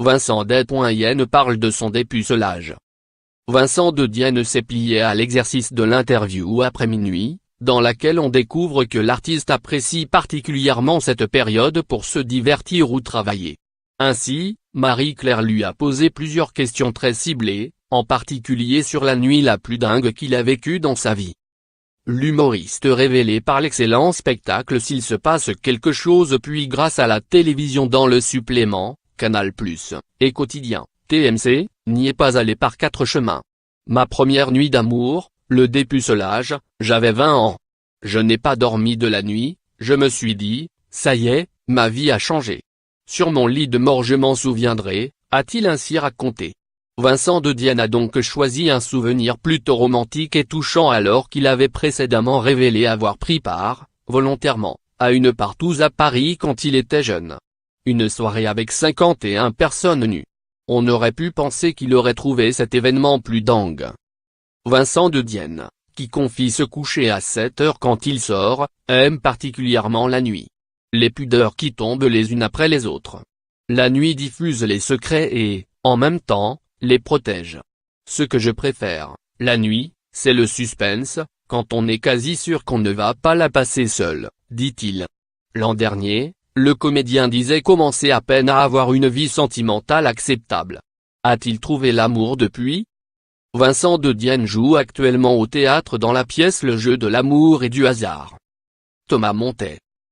Vincent de parle de son dépucelage. Vincent de Dienne s'est plié à l'exercice de l'interview après minuit, dans laquelle on découvre que l'artiste apprécie particulièrement cette période pour se divertir ou travailler. Ainsi, Marie-Claire lui a posé plusieurs questions très ciblées, en particulier sur la nuit la plus dingue qu'il a vécue dans sa vie. L'humoriste révélé par l'excellent spectacle S'il se passe quelque chose puis grâce à la télévision dans le supplément, Canal+, et Quotidien, TMC, n'y est pas allé par quatre chemins. Ma première nuit d'amour, le dépucelage, j'avais 20 ans. Je n'ai pas dormi de la nuit, je me suis dit, ça y est, ma vie a changé. Sur mon lit de mort je m'en souviendrai, a-t-il ainsi raconté. Vincent de Dienne a donc choisi un souvenir plutôt romantique et touchant alors qu'il avait précédemment révélé avoir pris part, volontairement, à une partouze à Paris quand il était jeune. Une soirée avec 51 personnes nues. On aurait pu penser qu'il aurait trouvé cet événement plus dingue. Vincent de Dienne, qui confie se coucher à 7 heures quand il sort, aime particulièrement la nuit. Les pudeurs qui tombent les unes après les autres. La nuit diffuse les secrets et, en même temps, les protège. Ce que je préfère, la nuit, c'est le suspense, quand on est quasi sûr qu'on ne va pas la passer seul, dit-il. L'an dernier, le comédien disait commencer à peine à avoir une vie sentimentale acceptable. A-t-il trouvé l'amour depuis? Vincent de Dienne joue actuellement au théâtre dans la pièce Le jeu de l'amour et du hasard. Thomas Montet.